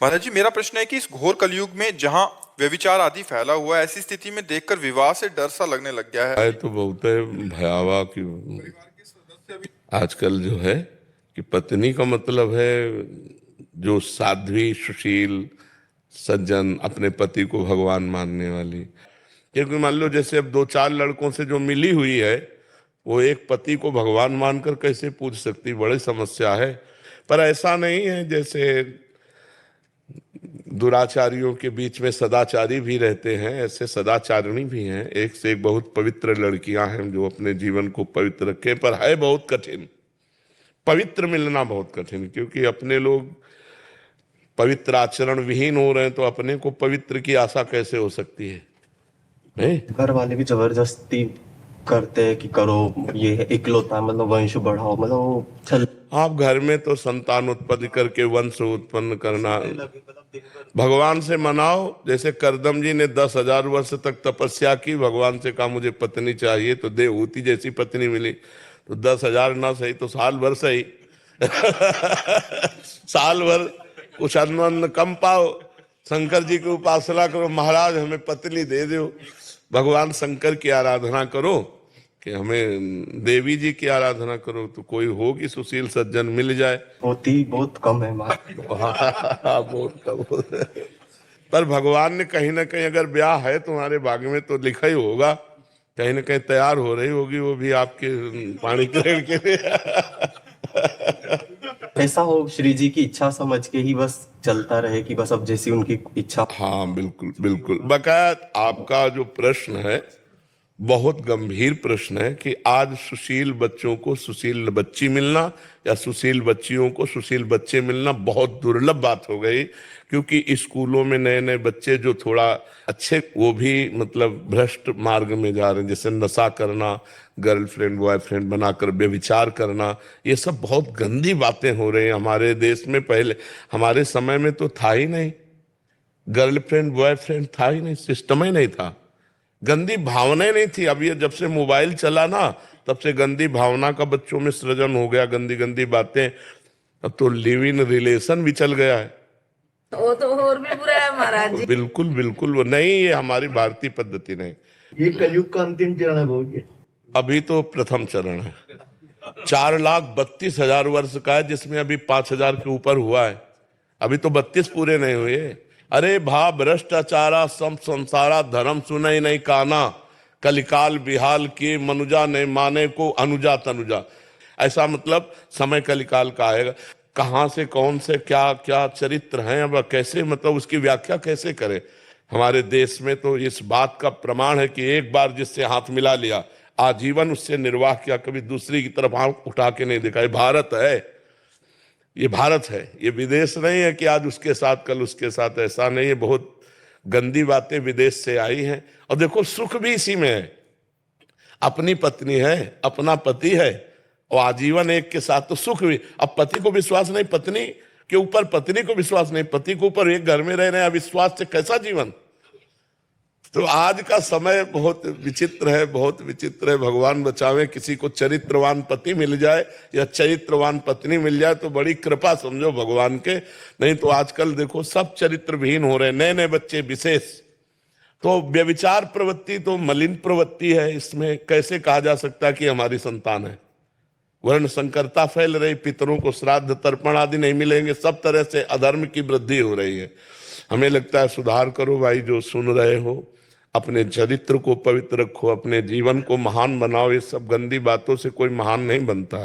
महाराज जी, मेरा प्रश्न है कि इस घोर कलयुग में जहाँ व्यभिचार आदि फैला हुआ है, ऐसी स्थिति में देखकर विवाह से डर सा लगने लग गया है। तो बहुत है भयावह कि आजकल जो है कि पत्नी का मतलब है जो साध्वी सुशील सज्जन अपने पति को भगवान मानने वाली। क्योंकि मान लो जैसे अब दो चार लड़कों से जो मिली हुई है वो एक पति को भगवान मानकर कैसे पूछ सकती, बड़ी समस्या है। पर ऐसा नहीं है, जैसे दुराचारियों के बीच में सदाचारी भी रहते हैं, ऐसे सदाचारिणी भी हैं। एक से एक बहुत पवित्र लड़कियां हैं जो अपने जीवन को पवित्र रखे, पर है बहुत कठिन। पवित्र मिलना बहुत कठिन, क्योंकि अपने लोग पवित्र आचरण विहीन हो रहे हैं तो अपने को पवित्र की आशा कैसे हो सकती है, नहीं? घर वाले भी जबरदस्ती करते हैं कि करो, ये है इकलौता, मतलब वंश बढ़ाओ, मतलब वो चल आप घर में तो संतान उत्पत्ति करके वंश उत्पन्न करना, भगवान से मनाओ। जैसे करदम जी ने 10,000 वर्ष तक तपस्या की, भगवान से कहा मुझे पत्नी चाहिए, तो देवहूति जैसी पत्नी मिली। तो 10,000 ना सही तो साल भर सही साल भर कुछ अन्न कम पाओ, शंकर जी की उपासना करो, महाराज हमें पत्नी दे दो। भगवान शंकर की आराधना करो कि हमें देवी जी की आराधना करो, तो कोई होगी सुशील सज्जन मिल जाए। होती बहुत कम है बहुत कम होता है। पर भगवान ने कहीं ना कहीं, अगर ब्याह है तुम्हारे भाग्य में तो लिखा ही होगा, कहीं ना कहीं तैयार हो रही होगी वो भी आपके पाणी ग्रहण के लिए ऐसा हो श्री जी की इच्छा समझ के ही बस चलता रहे कि बस अब जैसी उनकी इच्छा। हाँ बिल्कुल बिल्कुल। बकाया आपका जो प्रश्न है बहुत गंभीर प्रश्न है कि आज सुशील बच्चों को सुशील बच्ची मिलना या सुशील बच्चियों को सुशील बच्चे मिलना बहुत दुर्लभ बात हो गई। क्योंकि स्कूलों में नए नए बच्चे जो थोड़ा अच्छे, वो भी मतलब भ्रष्ट मार्ग में जा रहे हैं, जैसे नशा करना, गर्लफ्रेंड बॉयफ्रेंड बनाकर व्यभिचार करना, ये सब बहुत गंदी बातें हो रही हैं हमारे देश में। पहले हमारे समय में तो था ही नहीं, गर्लफ्रेंड बॉयफ्रेंड था ही नहीं, सिस्टम ही नहीं था, गंदी भावनाएं नहीं थी। अब ये जब से मोबाइल चला ना, तब से गंदी भावना का बच्चों में सृजन हो गया, गंदी गंदी बातें। अब तो लिव इन रिलेशन भी चल गया है। वो तो और भी बुरा है महाराज जी। बिल्कुल बिल्कुल, वो नहीं, ये हमारी भारतीय पद्धति नहीं। ये कलयुग का अंतिम चरण है भैया। अभी तो प्रथम चरण है, 4,32,000 वर्ष का है, जिसमें अभी 5,000 के ऊपर हुआ है, अभी तो 32 पूरे नहीं हुए। अरे भा भ्रष्टाचारा सम संसारा धर्म सुनई नहीं काना, कलिकाल बिहाल की मनुजा ने माने को अनुजा तनुजा। ऐसा मतलब समय कलिकाल का आएगा, कहाँ से कौन से क्या क्या चरित्र हैं, अब कैसे मतलब उसकी व्याख्या कैसे करें। हमारे देश में तो इस बात का प्रमाण है कि एक बार जिससे हाथ मिला लिया आजीवन उससे निर्वाह किया, कभी दूसरी की तरफ हाथ उठा के नहीं देखा। ये भारत है, ये भारत है, ये विदेश नहीं है कि आज उसके साथ कल उसके साथ, ऐसा नहीं है। बहुत गंदी बातें विदेश से आई हैं। और देखो सुख भी इसी में है, अपनी पत्नी है, अपना पति है, और आजीवन एक के साथ, तो सुख भी। अब पति को विश्वास नहीं, पत्नी के ऊपर पत्नी को विश्वास नहीं, पति के ऊपर एक घर में रह रहे हैं, अविश्वास से कैसा जीवन। तो आज का समय बहुत विचित्र है, बहुत विचित्र है। भगवान बचावे, किसी को चरित्रवान पति मिल जाए या चरित्रवान पत्नी मिल जाए तो बड़ी कृपा समझो भगवान के। नहीं तो आजकल देखो सब चरित्रविहीन हो रहे हैं, नए नए बच्चे विशेष। तो व्यभिचार प्रवृत्ति तो मलिन प्रवृत्ति है, इसमें कैसे कहा जा सकता है कि हमारी संतान है। वर्ण संकरता फैल रही, पितरों को श्राद्ध तर्पण आदि नहीं मिलेंगे, सब तरह से अधर्म की वृद्धि हो रही है। हमें लगता है सुधार करो भाई, जो सुन रहे हो, अपने चरित्र को पवित्र रखो, अपने जीवन को महान बनाओ। ये सब गंदी बातों से कोई महान नहीं बनता।